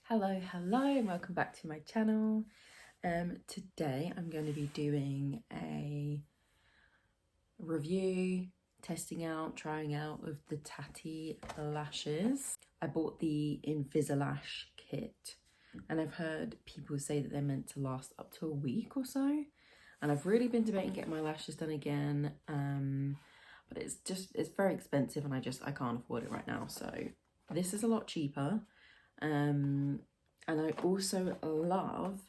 Hello and welcome back to my channel. Today I'm going to be doing a review, testing out, trying out of the Tatti Lashes. I bought the Invisi Lash kit and I've heard people say that they're meant to last up to a week or so, and I've really been debating getting my lashes done again, but it's very expensive and I can't afford it right now, so this is a lot cheaper. And I also love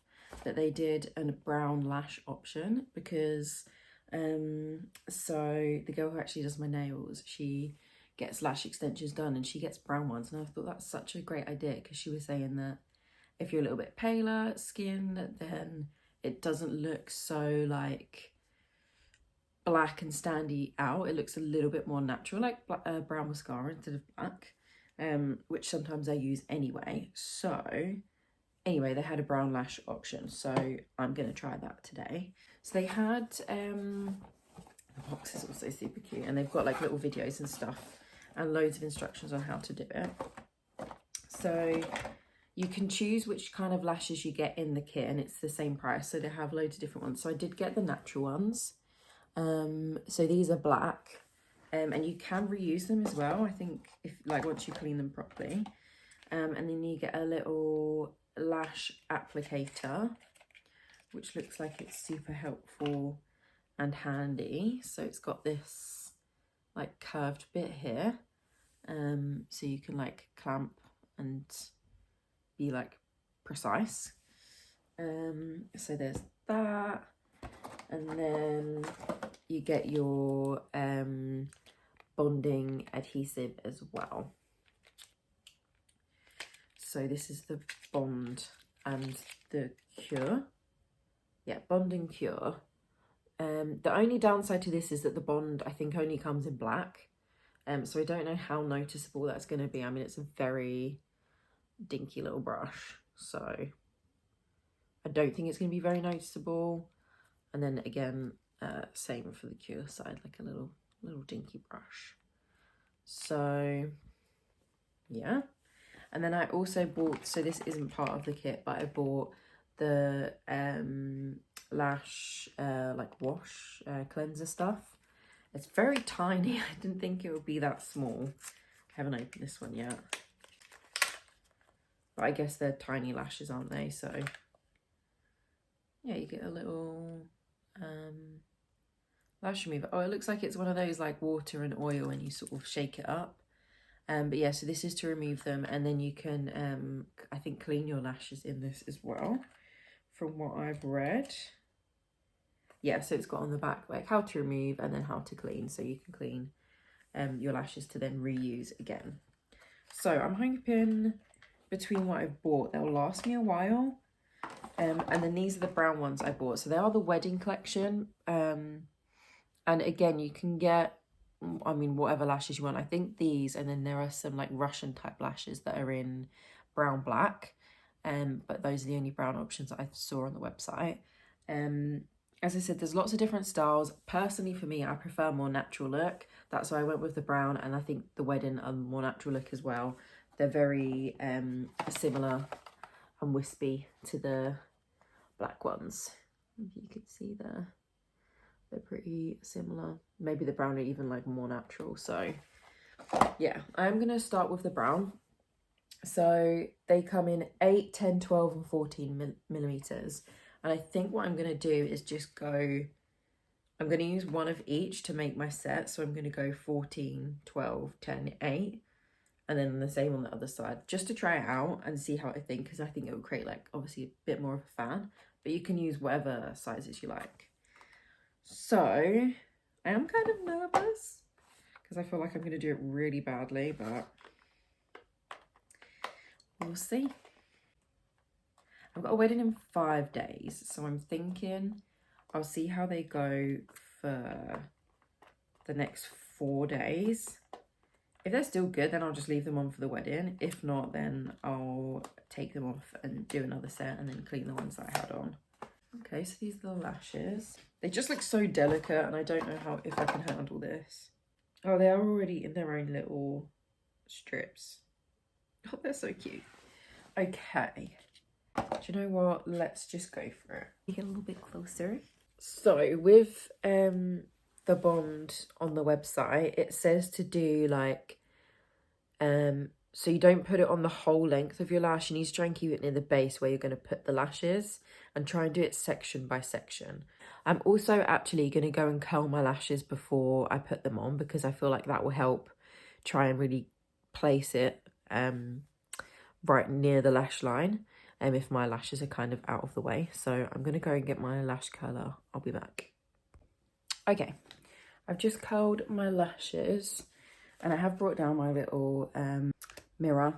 that they did a brown lash option because so the girl who actually does my nails, she gets lash extensions done and she gets brown ones, and I thought that's such a great idea because she was saying that if you're a little bit paler skin, then it doesn't look so like black and standy out. It looks a little bit more natural, like brown mascara instead of black. Which sometimes I use anyway. So anyway, they had a brown lash option, so I'm gonna try that today. So they had the box is also super cute, and they've got like little videos and stuff and loads of instructions on how to do it. So you can choose which kind of lashes you get in the kit, and it's the same price, so they have loads of different ones. So I did get the natural ones. So these are black. And you can reuse them as well, I think, if like once you clean them properly. And then you get a little lash applicator, which looks like it's super helpful and handy. So it's got this like curved bit here, so you can like clamp and be like precise. So there's that, and then you get your bonding adhesive as well. So this is the bond and the cure. Yeah, bond and cure. The only downside to this is that the bond, I think, only comes in black. So I don't know how noticeable that's going to be. I mean, it's a very dinky little brush, so I don't think it's going to be very noticeable. And then again, same for the cure side, like a little dinky brush. So yeah, and then I also bought, so this isn't part of the kit, but I bought the lash like wash cleanser stuff. It's very tiny. I didn't think it would be that small. I haven't opened this one yet, but I guess they're tiny lashes, aren't they? So yeah, you get a little lash remover. Oh, it looks like it's one of those like water and oil and you sort of shake it up. But yeah, so this is to remove them, and then you can I think clean your lashes in this as well, from what I've read. Yeah, so it's got on the back like how to remove and then how to clean, so you can clean your lashes to then reuse again. So I'm hoping between what I've bought, they'll last me a while. And then these are the brown ones I bought. So they are the wedding collection. And again, you can get, I mean, whatever lashes you want. I think these, and then there are some like Russian type lashes that are in brown black. But those are the only brown options that I saw on the website. As I said, there's lots of different styles. Personally, for me, I prefer more natural look. That's why I went with the brown, and I think the wedding are more natural look as well. They're very similar and wispy to the black ones. If you could see there, they're pretty similar. Maybe the brown are even like more natural. So yeah, I'm gonna start with the brown. So they come in 8, 10, 12 and 14 millimeters, and I think what I'm gonna do is just go, I'm gonna use one of each to make my set. So I'm gonna go 14, 12, 10, 8, and then the same on the other side, just to try it out and see how I think, because I think it will create like obviously a bit more of a fan, but you can use whatever sizes you like. So I am kind of nervous because I feel like I'm going to do it really badly, but we'll see. I've got a wedding in 5 days, so I'm thinking I'll see how they go for the next 4 days. If they're still good, then I'll just leave them on for the wedding. If not, then I'll take them off and do another set and then clean the ones that I had on. Okay, so these are the lashes. They just look so delicate, and I don't know if I can handle this. Oh, they are already in their own little strips. Oh, they're so cute. Okay. Do you know what? Let's just go for it. Get a little bit closer. So with the bond on the website, it says to do like so you don't put it on the whole length of your lash. You need to try and keep it near the base where you're going to put the lashes, and try and do it section by section. I'm also actually going to go and curl my lashes before I put them on, because I feel like that will help try and really place it right near the lash line, if my lashes are kind of out of the way. So I'm going to go and get my lash curler. I'll be back. Okay, I've just curled my lashes, and I have brought down my little mirror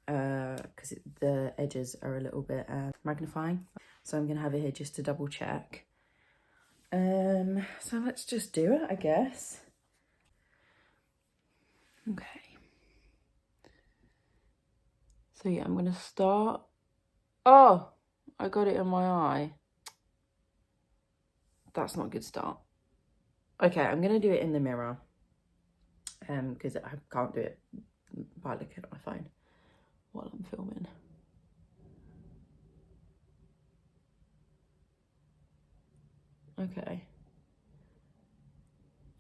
because the edges are a little bit magnifying. So I'm going to have it here just to double check. So let's just do it, I guess. Okay. So yeah, I'm going to start. Oh, I got it in my eye. That's not a good start. Okay, I'm going to do it in the mirror. Because I can't do it by looking at my phone while I'm filming. Okay.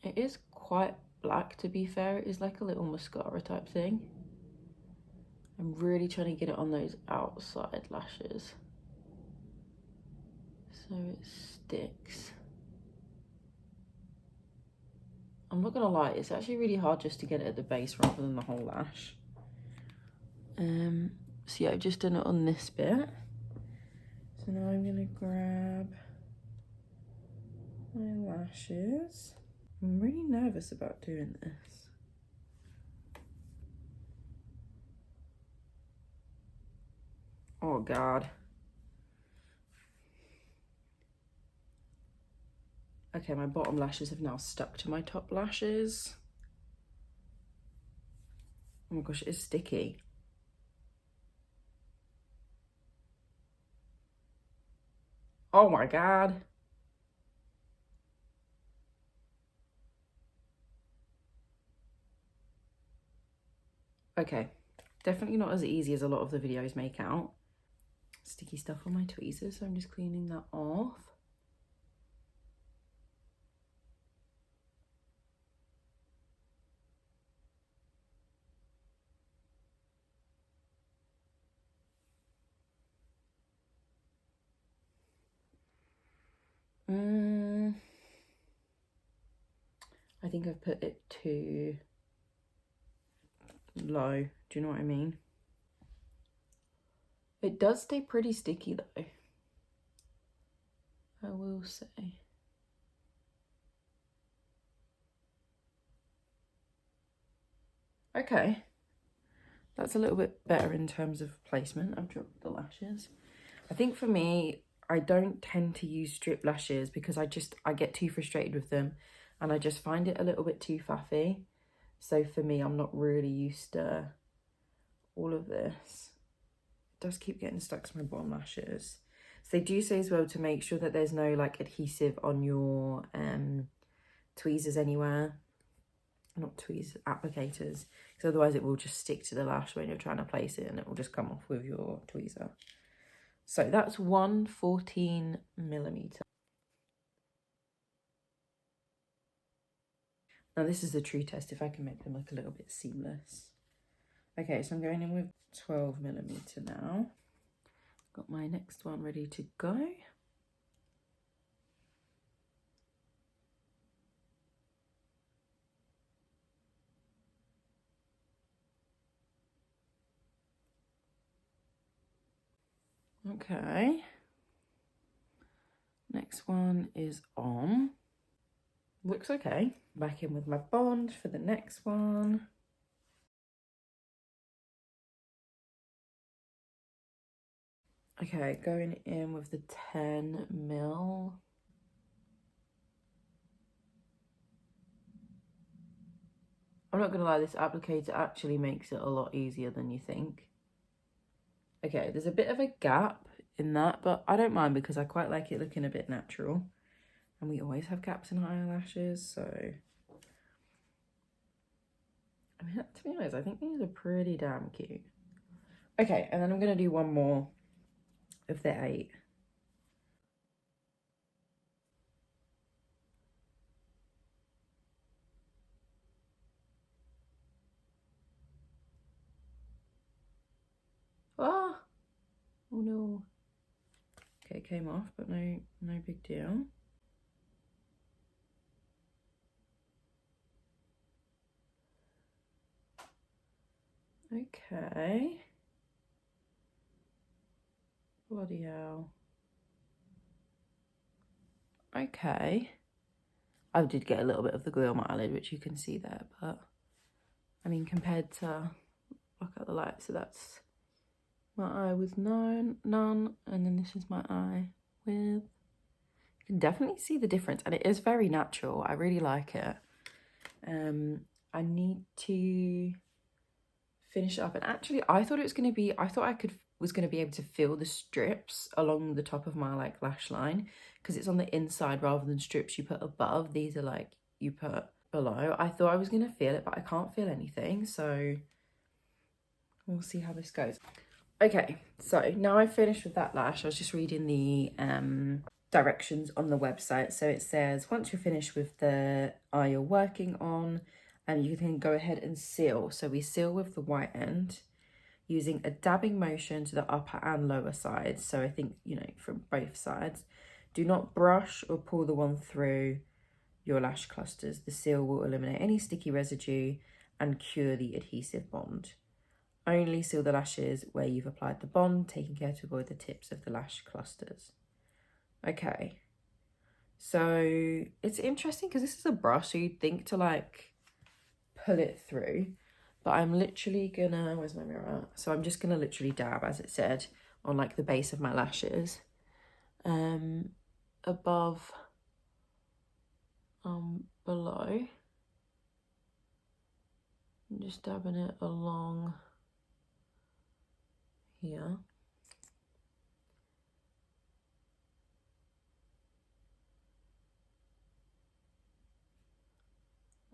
It is quite black, to be fair. It is like a little mascara type thing. I'm really trying to get it on those outside lashes so it sticks. I'm not gonna lie, it's actually really hard just to get it at the base rather than the whole lash. So yeah, I've just done it on this bit. So now I'm gonna grab my lashes. I'm really nervous about doing this. Oh God. Okay, my bottom lashes have now stuck to my top lashes. Oh my gosh, it is sticky. Oh my God. Okay, definitely not as easy as a lot of the videos make out. Sticky stuff on my tweezers, so I'm just cleaning that off. I think I've put it too low. Do you know what I mean? It does stay pretty sticky though, I will say. Okay, that's a little bit better in terms of placement. I've dropped the lashes. I think for me, I don't tend to use strip lashes because I get too frustrated with them, and I just find it a little bit too faffy. So for me, I'm not really used to all of this. It does keep getting stuck to my bottom lashes. So they do say as well to make sure that there's no like adhesive on your tweezers anywhere. Not tweezers, applicators, because otherwise it will just stick to the lash when you're trying to place it, and it will just come off with your tweezer. So that's 114mm. Now this is the true test, if I can make them look a little bit seamless. Okay, so I'm going in with 12mm now. Got my next one ready to go. Okay. Next one is on. Looks okay. Back in with my bond for the next one. Okay, going in with the 10mm. I'm not gonna lie, this applicator actually makes it a lot easier than you think. Okay, there's a bit of a gap in that, but I don't mind because I quite like it looking a bit natural. And we always have gaps in our eyelashes, so... I mean, to be honest, I think these are pretty damn cute. Okay, and then I'm going to do one more of the 8. Ah! Oh no. Okay, it came off, but no big deal. Okay. Bloody hell. Okay. I did get a little bit of the glue on my eyelid, which you can see there, but I mean, compared to, look at the light, so that's my eye with none, and then this is my eye with, you can definitely see the difference, and it is very natural. I really like it. I need to finish it up, and actually I thought it was going to be, I thought I was going to be able to feel the strips along the top of my like lash line, because it's on the inside rather than strips you put above. These are like you put below. I thought I was going to feel it, but I can't feel anything, so we'll see how this goes. Okay, so now I've finished with that lash. I was just reading the directions on the website. So it says once you're finished with the eye you're working on, you can go ahead and seal. So we seal with the white end using a dabbing motion to the upper and lower sides. So I think, you know, from both sides. Do not brush or pull the one through your lash clusters. The seal will eliminate any sticky residue and cure the adhesive bond. Only seal the lashes where you've applied the bond, taking care to avoid the tips of the lash clusters. Okay, so it's interesting because this is a brush, so you'd think to like pull it through, but I'm literally gonna, where's my mirror at? So I'm just gonna literally dab, as it said, on like the base of my lashes, above, below. I'm just dabbing it along here.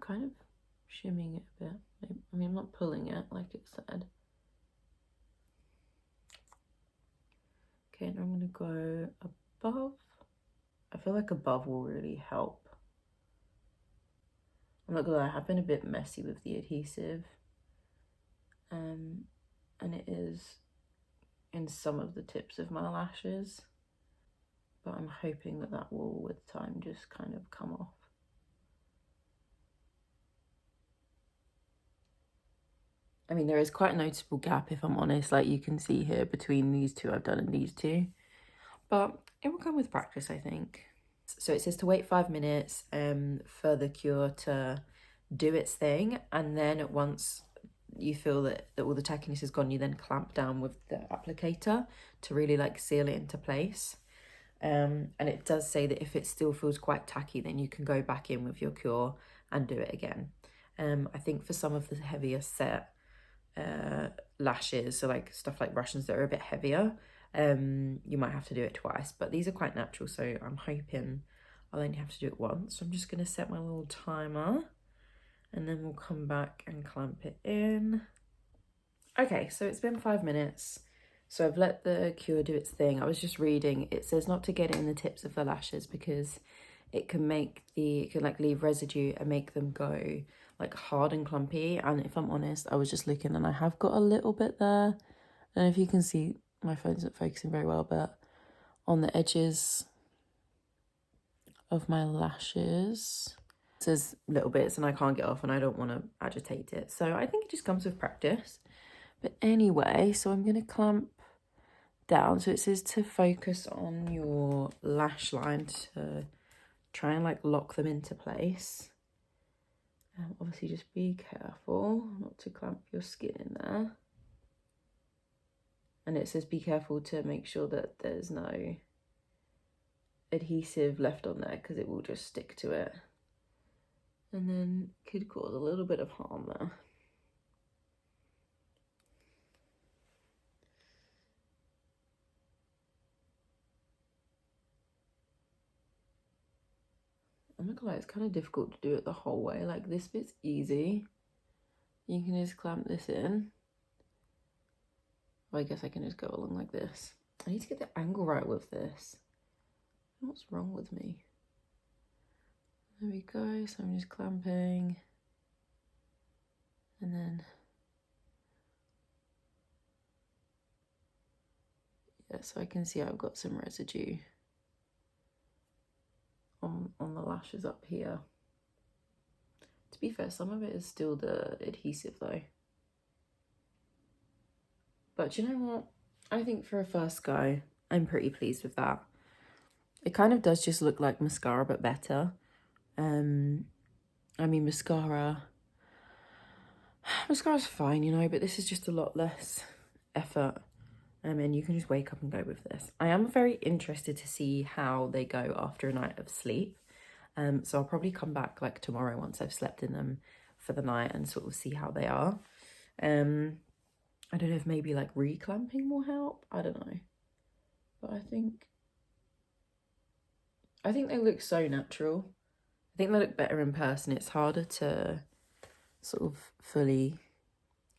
Kind of shimming it a bit. I mean, I'm not pulling it like it said. Okay, now I'm gonna go above. I feel like above will really help. I'm not gonna lie, I have been a bit messy with the adhesive. And it is in some of the tips of my lashes. But I'm hoping that that will, with time, just kind of come off. I mean, there is quite a noticeable gap, if I'm honest, like you can see here between these two I've done and these two. But it will come with practice, I think. So it says to wait 5 minutes for the cure to do its thing, and then once you feel that all the tackiness is gone, you then clamp down with the applicator to really like seal it into place. And it does say that if it still feels quite tacky, then you can go back in with your cure and do it again. I think for some of the heavier set lashes, so like stuff like Russians that are a bit heavier, you might have to do it twice, but these are quite natural, so I'm hoping I'll only have to do it once. So I'm just going to set my little timer, and then we'll come back and clamp it in. Okay, so it's been 5 minutes. So I've let the cure do its thing. I was just reading, it says not to get it in the tips of the lashes because it can like leave residue and make them go like hard and clumpy. And if I'm honest, I was just looking and I have got a little bit there. I don't know if you can see, my phone's not focusing very well, but on the edges of my lashes, it says little bits and I can't get off and I don't want to agitate it. So I think it just comes with practice. But anyway, so I'm going to clamp down. So it says to focus on your lash line to try and like lock them into place. Obviously just be careful not to clamp your skin in there. And it says be careful to make sure that there's no adhesive left on there because it will just stick to it. And then could cause a little bit of harm there. I'm not gonna lie, it's kind of difficult to do it the whole way. Like this bit's easy. You can just clamp this in. Well, I guess I can just go along like this. I need to get the angle right with this. What's wrong with me? There we go. So I'm just clamping. And then, yeah, so I can see I've got some residue on the lashes up here. To be fair, some of it is still the adhesive though. But you know what? I think for a first go, I'm pretty pleased with that. It kind of does just look like mascara, but better. I mean, mascara's fine, you know, but this is just a lot less effort. And you can just wake up and go with this. I am very interested to see how they go after a night of sleep. So I'll probably come back like tomorrow once I've slept in them for the night and sort of see how they are. I don't know if maybe like reclamping will help. I don't know. But I think they look so natural. I think they look better in person. It's harder to sort of fully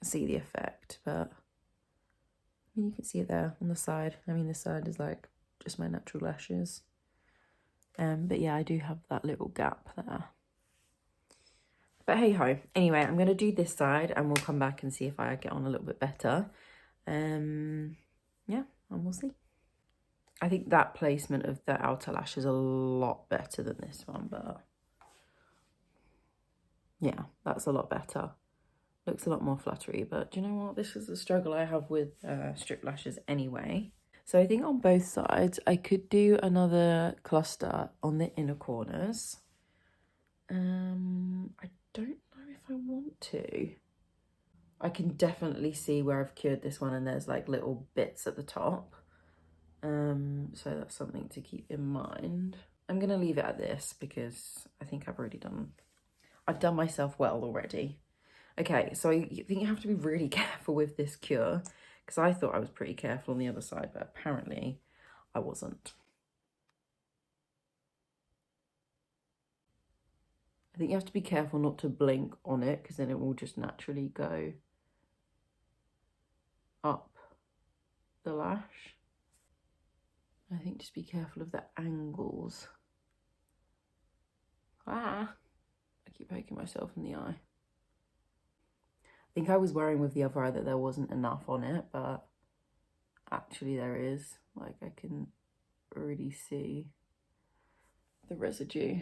see the effect, but I mean, you can see it there on the side. I mean, this side is like just my natural lashes. But yeah, I do have that little gap there. But hey ho. Anyway, I'm going to do this side and we'll come back and see if I get on a little bit better. Yeah, and we'll see. I think that placement of the outer lash is a lot better than this one, but yeah, that's a lot better. Looks a lot more fluttery, but do you know what? This is the struggle I have with strip lashes anyway. So I think on both sides, I could do another cluster on the inner corners. I don't know if I want to. I can definitely see where I've cured this one and there's like little bits at the top. So that's something to keep in mind. I'm going to leave it at this because I think I've done myself well already. Okay, so I think you have to be really careful with this cure because I thought I was pretty careful on the other side, but apparently I wasn't. I think you have to be careful not to blink on it because then it will just naturally go up the lash. I think just be careful of the angles. I keep poking myself in the eye. I think I was worrying with the other eye that there wasn't enough on it, but actually there is. Like I can really see the residue.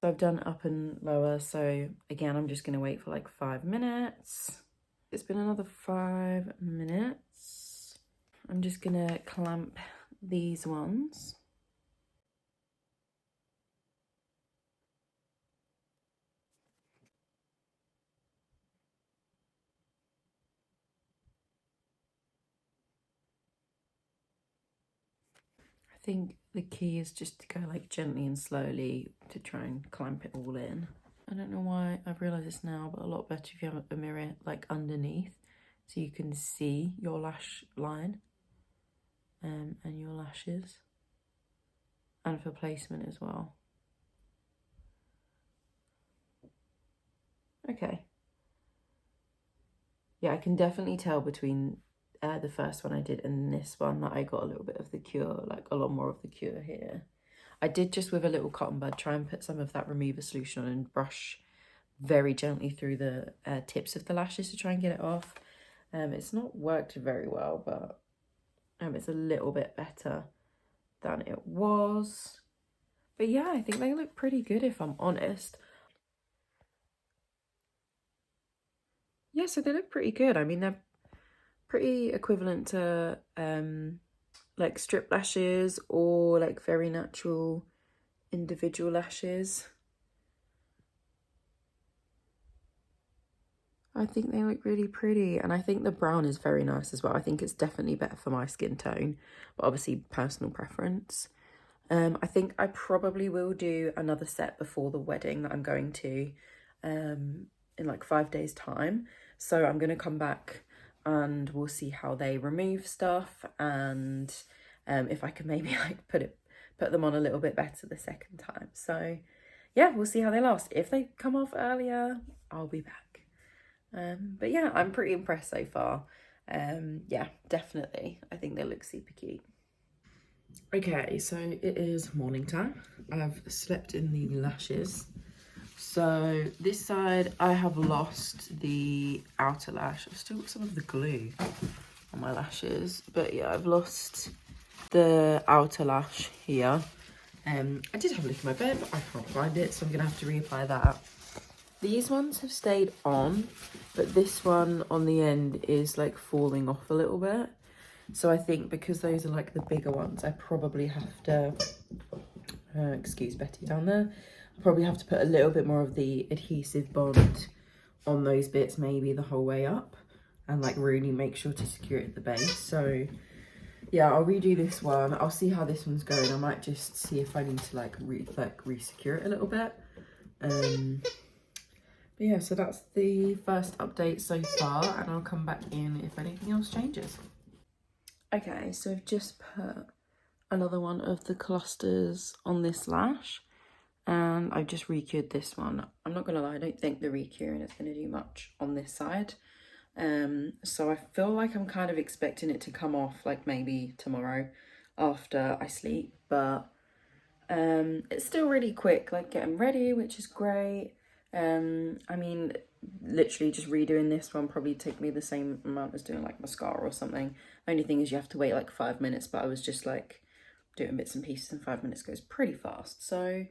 So I've done up and lower, so again I'm just going to wait for like 5 minutes. It's been another 5 minutes. I'm just going to clamp these ones. I think the key is just to go like gently and slowly to try and clamp it all in. I don't know why I've realised this now, but a lot better if you have a mirror like underneath so you can see your lash line and your lashes, and for placement as well. Okay. Yeah, I can definitely tell between the first one I did and this one that I got a little bit of the cure, like a lot more of the cure here. I did just with a little cotton bud try and put some of that remover solution on and brush very gently through the tips of the lashes to try and get it off. It's not worked very well, but it's a little bit better than it was. But yeah, I think they look pretty good if I'm honest. Yeah, so they look pretty good. I mean, they're pretty equivalent to like strip lashes or like very natural individual lashes. I think they look really pretty, and I think the brown is very nice as well. I think it's definitely better for my skin tone, but obviously personal preference. I think I probably will do another set before the wedding that I'm going to in like 5 days time. So I'm going to come back and we'll see how they remove stuff, and if I can maybe like put them on a little bit better the second time. So yeah, we'll see how they last. If they come off earlier, I'll be back. But yeah, I'm pretty impressed so far. Yeah, definitely. I think they look super cute. Okay, so it is morning time. I've slept in the lashes. So this side, I have lost the outer lash. I've still got some of the glue on my lashes, but yeah, I've lost the outer lash here. I did have a look in my bed, but I can't find it, so I'm gonna have to reapply that. These ones have stayed on, but this one on the end is like falling off a little bit. So I think because those are like the bigger ones, I probably have to, excuse Betty down there, I probably have to put a little bit more of the adhesive bond on those bits, maybe the whole way up, and like really make sure to secure it at the base. So yeah, I'll redo this one. I'll see how this one's going. I might just see if I need to like re-secure it a little bit. But yeah, so that's the first update so far, and I'll come back in if anything else changes. Okay, so I've just put another one of the clusters on this lash, and I've just recured this one. I'm not gonna lie, I don't think the recuring is gonna do much on this side. So I feel like I'm kind of expecting it to come off like maybe tomorrow after I sleep, but it's still really quick, like getting ready, which is great. I mean, literally just redoing this one probably take me the same amount as doing like mascara or something. Only thing is you have to wait like 5 minutes, but I was just like doing bits and pieces and 5 minutes goes pretty fast. So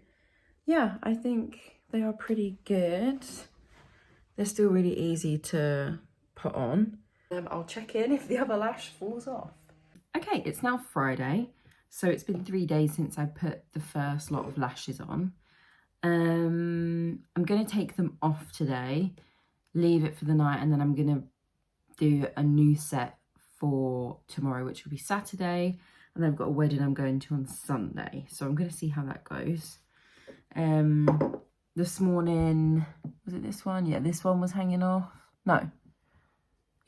yeah, I think they are pretty good. They're still really easy to put on. I'll check in if the other lash falls off. Okay, it's now Friday, so it's been 3 days since I put the first lot of lashes on. I'm going to take them off today, leave it for the night, and then I'm going to do a new set for tomorrow, which will be Saturday, and then I've got a wedding I'm going to on Sunday, so I'm going to see how that goes. This morning, was it this one? Yeah, this one was hanging off. No.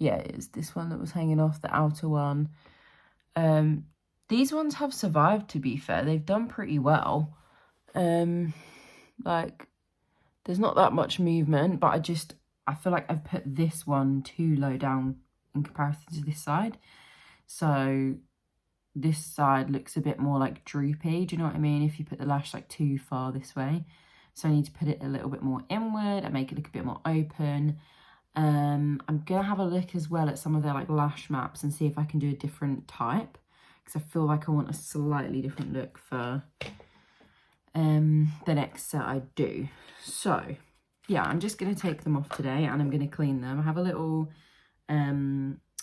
Yeah, it is this one that was hanging off, the outer one. These ones have survived, to be fair. They've done pretty well. Like, there's not that much movement, but I feel like I've put this one too low down in comparison to this side. So this side looks a bit more like droopy. Do you know what I mean? If you put the lash like too far this way. So I need to put it a little bit more inward and make it look a bit more open. I'm gonna have a look as well at some of their like lash maps and see if I can do a different type, because I feel like I want a slightly different look for the next set I do. So yeah, I'm just gonna take them off today and I'm gonna clean them. I have a little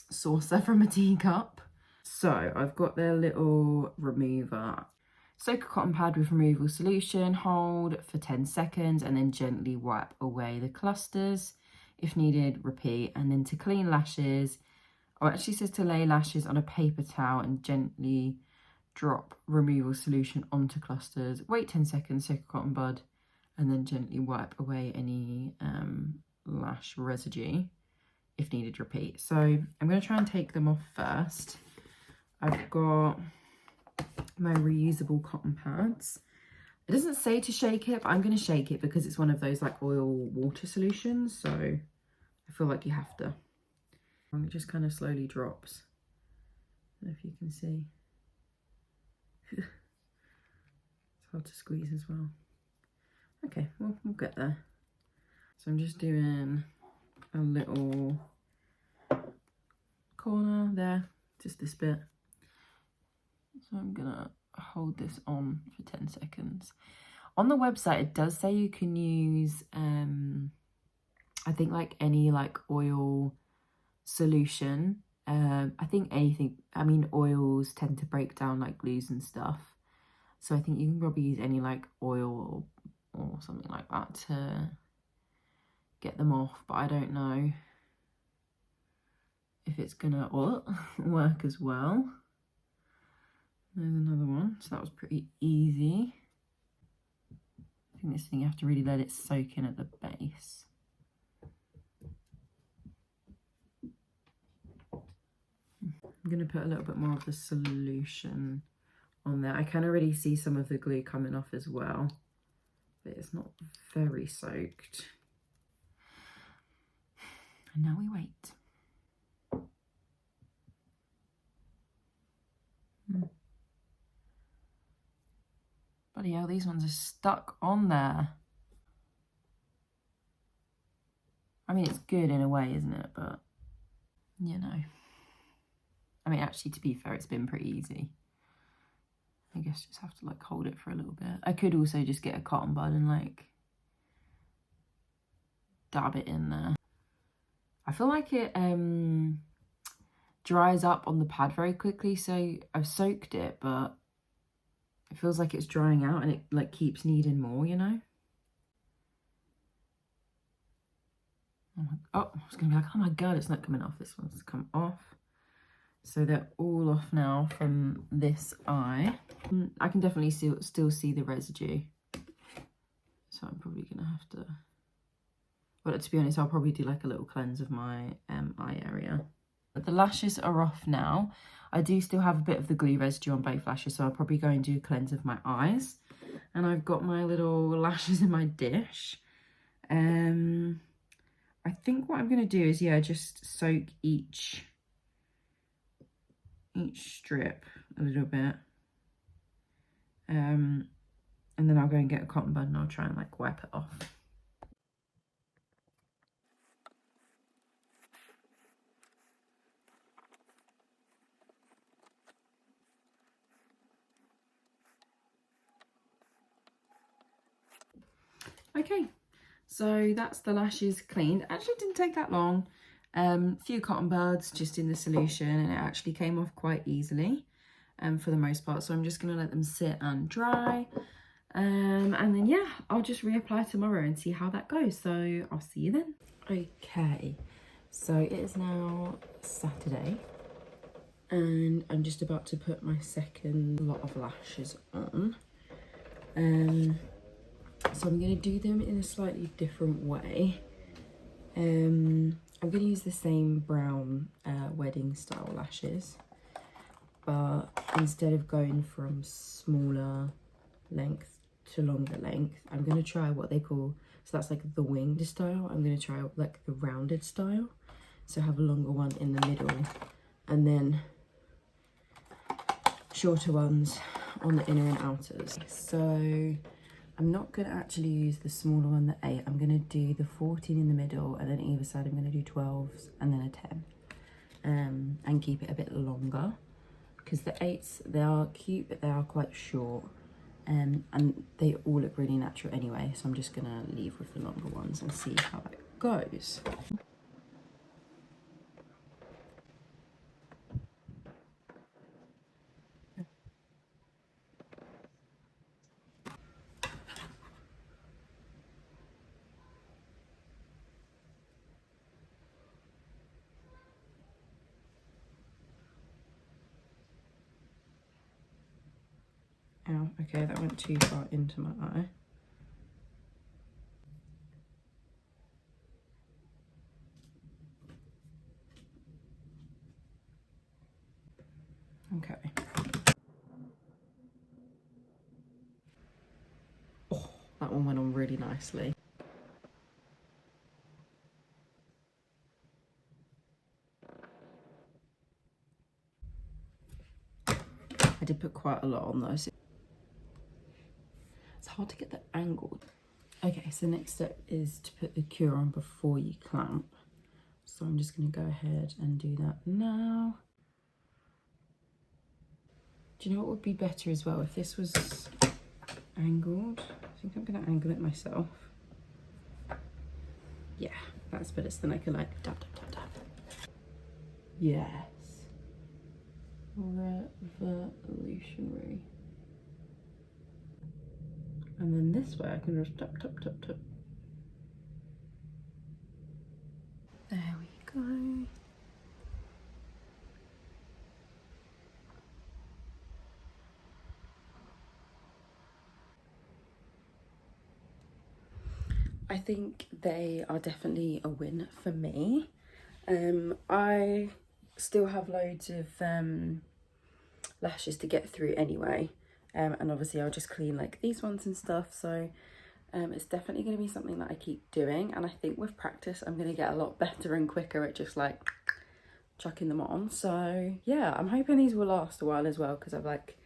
saucer from a teacup. So I've got their little remover. Soak a cotton pad with removal solution, hold for 10 seconds and then gently wipe away the clusters. If needed, repeat. And then to clean lashes, oh, it actually says to lay lashes on a paper towel and gently drop removal solution onto clusters. Wait 10 seconds, soak a cotton bud, and then gently wipe away any lash residue. If needed, repeat. So I'm going to try and take them off first. I've got my reusable cotton pads. It doesn't say to shake it, but I'm going to shake it because it's one of those like oil water solutions. So I feel like you have to. And it just kind of slowly drops. I don't know if you can see. It's hard to squeeze as well. Okay, well, we'll get there. So I'm just doing a little corner there, just this bit. So I'm gonna hold this on for 10 seconds. On the website, it does say you can use, I think like any like oil solution. I think anything, I mean, oils tend to break down like glues and stuff. So I think you can probably use any like oil or something like that to get them off. But I don't know if it's gonna work as well. There's another one, so that was pretty easy. I think this thing you have to really let it soak in at the base. I'm going to put a little bit more of the solution on there. I can already see some of the glue coming off as well, but it's not very soaked. And now we wait. Bloody hell, these ones are stuck on there. I mean, it's good in a way, isn't it? But, you know. I mean, actually, to be fair, it's been pretty easy. I guess just have to, like, hold it for a little bit. I could also just get a cotton bud and, like, dab it in there. I feel like it dries up on the pad very quickly, so I've soaked it, but it feels like it's drying out and it, like, keeps needing more, you know? Oh, I was gonna be like, oh my god, it's not coming off. This one's come off. So they're all off now from this eye. I can definitely still see the residue. So I'm probably gonna have to, well, to be honest, I'll probably do like a little cleanse of my eye area. But the lashes are off now. I do still have a bit of the glue residue on both lashes, so I'll probably go and do a cleanse of my eyes. And I've got my little lashes in my dish. I think what I'm going to do is, yeah, just soak each strip a little bit. And then I'll go and get a cotton bud and I'll try and like wipe it off. Okay, so that's the lashes cleaned. Actually, it didn't take that long. Few cotton buds just in the solution, and it actually came off quite easily for the most part. So I'm just going to let them sit and dry. And then, yeah, I'll just reapply tomorrow and see how that goes. So I'll see you then. Okay, so it is now Saturday. And I'm just about to put my second lot of lashes on. So I'm going to do them in a slightly different way. I'm going to use the same brown wedding style lashes, but instead of going from smaller length to longer length, I'm going to try what they call, so that's like the winged style. I'm going to try like the rounded style, so have a longer one in the middle and then shorter ones on the inner and outers. So I'm not going to actually use the smaller one, the 8. I'm going to do the 14 in the middle, and then either side I'm going to do 12s and then a 10. And keep it a bit longer, because the 8s, they are cute, but they are quite short. And they all look really natural anyway, so I'm just going to leave with the longer ones and see how that goes. Ow, okay, that went too far into my eye. Okay. Oh, that one went on really nicely. I did put quite a lot on those. It's hard to get that angled. Okay, so the next step is to put the cure on before you clamp. So I'm just going to go ahead and do that now. Do you know what would be better as well if this was angled? I think I'm going to angle it myself. Yeah, that's better. So then I can like dab, dab, dab, dab. Yes. Revolutionary. And then this way I can just tap, tap, tap, tap. There we go. I think they are definitely a win for me. I still have loads of lashes to get through anyway. And obviously I'll just clean like these ones and stuff. So it's definitely going to be something that I keep doing. And I think with practice, I'm going to get a lot better and quicker at just like chucking them on. So yeah, I'm hoping these will last a while as well, because I've like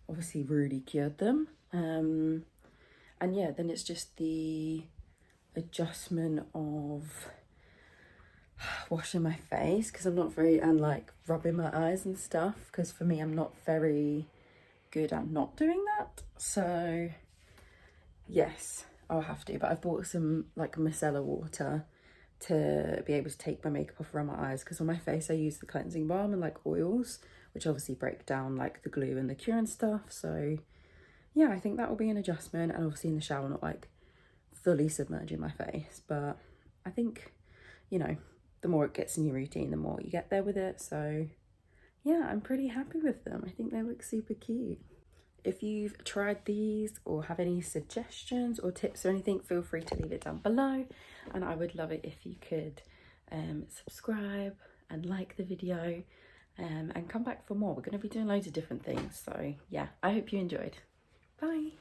obviously really cured them. And yeah, then it's just the adjustment of washing my face, because I'm not very, and like rubbing my eyes and stuff, because for me I'm not very good at not doing that. So yes, I'll have to, but I've bought some like micellar water to be able to take my makeup off around my eyes, because on my face I use the cleansing balm and like oils, which obviously break down like the glue and the cure and stuff. So yeah, I think that will be an adjustment, and obviously in the shower not like fully submerging my face, but I think, you know, the more it gets in your routine, the more you get there with it. So yeah, I'm pretty happy with them. I think they look super cute. If you've tried these or have any suggestions or tips or anything, feel free to leave it down below, and I would love it if you could subscribe and like the video, and come back for more. We're going to be doing loads of different things, so yeah, I hope you enjoyed. Bye.